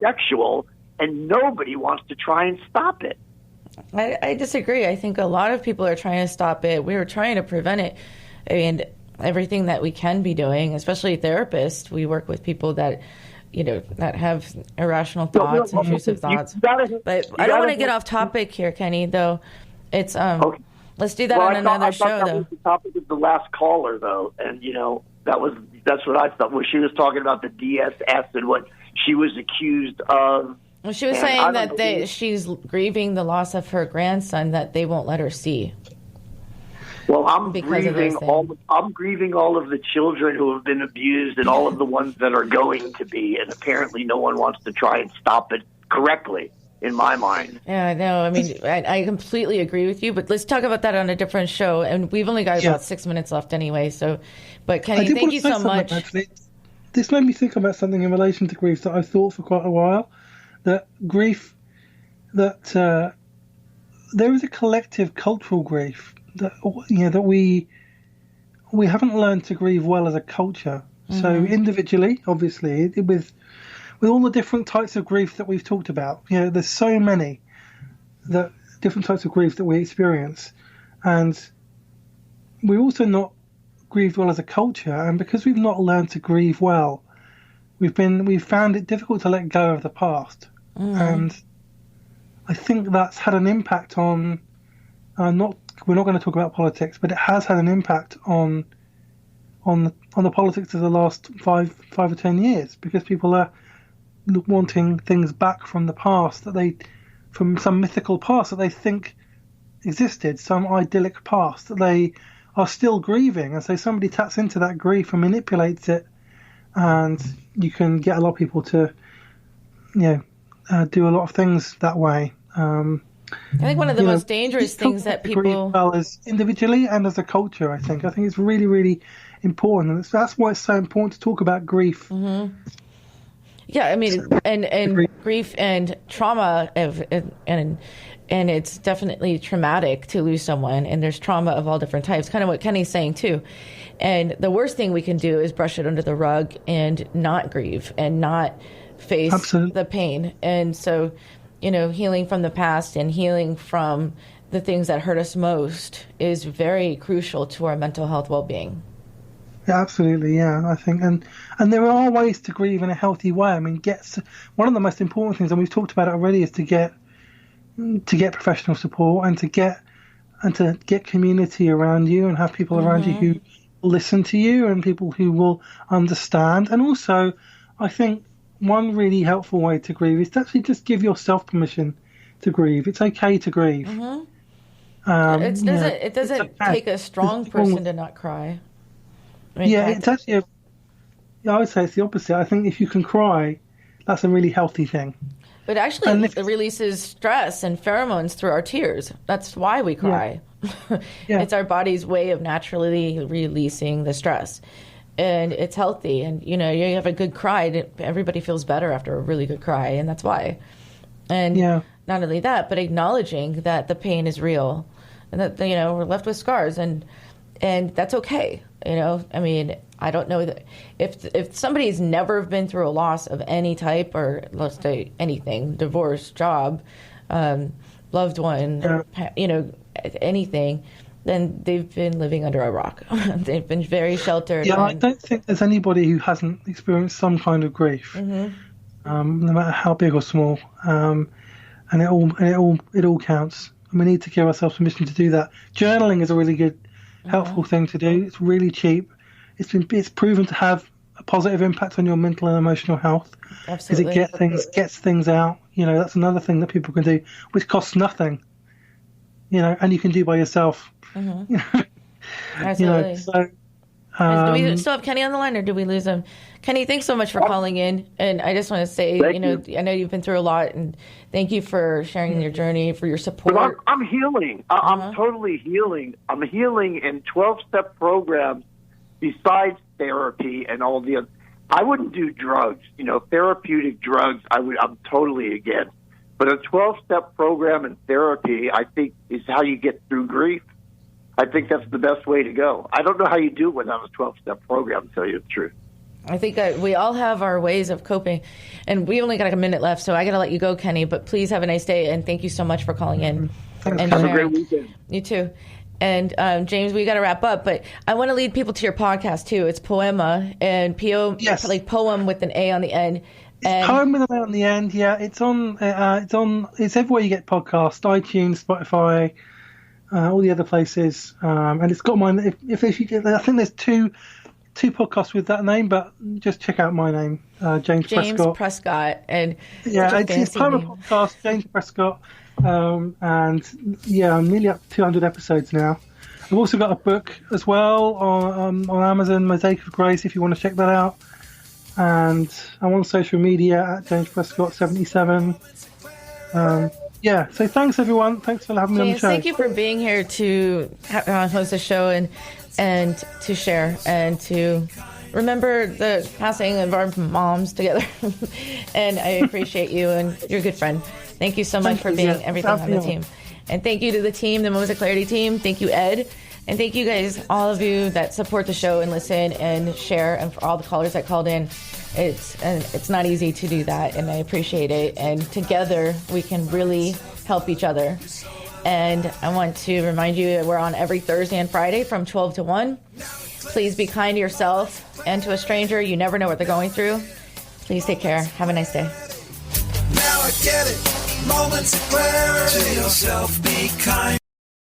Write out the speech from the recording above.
sexual, and nobody wants to try and stop it. I disagree. I think a lot of people are trying to stop it. We were trying to prevent it. I mean, everything that we can be doing, especially therapists, we work with people that, that have irrational thoughts, intrusive thoughts. But I don't want to get off topic here, Kenny, though. It's, okay. Let's do that on another show, that though. was the topic of the last caller, though. And, that's what I thought. When she was talking about the DSS and what she was accused of. Well, she was saying that she's grieving the loss of her grandson that they won't let her see. Well, I'm grieving all of the children who have been abused and all of the ones that are going to be, and apparently no one wants to try and stop it correctly, in my mind. Yeah, no, I mean, I completely agree with you, but let's talk about that on a different show, and we've only got about 6 minutes left anyway, so, but Kenny, thank you so much. Actually, this made me think about something in relation to grief that I've thought for quite a while, that grief, that there is a collective cultural grief that we haven't learned to grieve well as a culture. Mm-hmm. So individually, obviously, with all the different types of grief that we've talked about, there's so many different types of grief that we experience, and we're also not grieved well as a culture. And because we've not learned to grieve well, we've found it difficult to let go of the past, and I think that's had an impact on we're not going to talk about politics, but it has had an impact on the politics of the last five or 10 years, because people are wanting things back from the past, from some mythical past that they think existed, some idyllic past that they are still grieving, and so somebody taps into that grief and manipulates it, and you can get a lot of people to do a lot of things that way. I think one of the most dangerous things that people... Well, as individually and as a culture, I think it's really, really important. And that's why it's so important to talk about grief. Mm-hmm. Yeah, I mean, and grief and trauma, and it's definitely traumatic to lose someone, and there's trauma of all different types, kind of what Kenny's saying, too. And the worst thing we can do is brush it under the rug and not grieve and not face the pain. And so... healing from the past and healing from the things that hurt us most is very crucial to our mental health well-being. Yeah, absolutely, yeah, I think. And there are ways to grieve in a healthy way. I mean, one of the most important things, and we've talked about it already, is to get professional support and to get community around you and have people around you who listen to you and people who will understand. And also, I think, one really helpful way to grieve is to actually just give yourself permission to grieve. It's okay to grieve. Mm-hmm. It doesn't take a strong person to not cry. I mean, it's actually I would say it's the opposite. I think if you can cry, that's a really healthy thing. But actually, it releases stress and pheromones through our tears. That's why we cry. It's our body's way of naturally releasing the stress. And it's healthy, and you have a good cry. Everybody feels better after a really good cry, and that's why. And not only that, but acknowledging that the pain is real, and that we're left with scars, and that's okay. I mean, I don't know that if somebody's never been through a loss of any type, or let's say anything, divorce, job, loved one, anything. Then they've been living under a rock. They've been very sheltered. Yeah, I don't think there's anybody who hasn't experienced some kind of grief, no matter how big or small. And it all counts. And we need to give ourselves permission to do that. Journaling is a really good, helpful thing to do. It's really cheap. It's proven to have a positive impact on your mental and emotional health. Absolutely. Because it gets things out. That's another thing that people can do, which costs nothing. And you can do by yourself. Mm-hmm. Absolutely. Do we still have Kenny on the line, or do we lose him? Kenny, thanks so much for calling in. And I just want to say, I know you've been through a lot, and thank you for sharing your journey, for your support. Well, I'm healing. I'm totally healing. I'm healing in 12-step programs besides therapy and all the other. I wouldn't do drugs. Therapeutic drugs, I'm totally against. But a 12-step program in therapy, I think, is how you get through grief. I think that's the best way to go. I don't know how you do it without a 12-step program, to tell you the truth. I think that we all have our ways of coping, and we only got like a minute left, so I got to let you go, Kenny. But please have a nice day, and thank you so much for calling in. Thanks, and have sharing. a great weekend. You too. And James, we got to wrap up, but I want to lead people to your podcast too. It's Poema, and like poem with an A on the end. And Poem with an A on the end. Yeah, it's on. It's everywhere you get podcasts: iTunes, Spotify, all the other places. And it's got mine. If you get, I think there's two podcasts with that name, but just check out my name, James Prescott. And yeah, it's Poema podcast, James Prescott. And yeah, I'm nearly up to 200 episodes now. I've also got a book as well on Amazon, Mosaic of Grace, if you want to check that out. And I'm on social media at James Prescott 77. Yeah, so thanks everyone. Thanks for having me on the show. Thank you for being here to host the show and to share and to remember the passing of our moms together. And I appreciate you, and you're a good friend. Thank you so much for being everything on the team. And thank you to the team, the Moments of Clarity team. Thank you, Ed. And thank you guys, all of you that support the show and listen and share, and for all the callers that called in. It's not easy to do that, and I appreciate it. And together we can really help each other. And I want to remind you that we're on every Thursday and Friday from 12 to 1. Please be kind to yourself and to a stranger. You never know what they're going through. Please take care. Have a nice day. Now I get it. Moments of clarity. To yourself, be kind.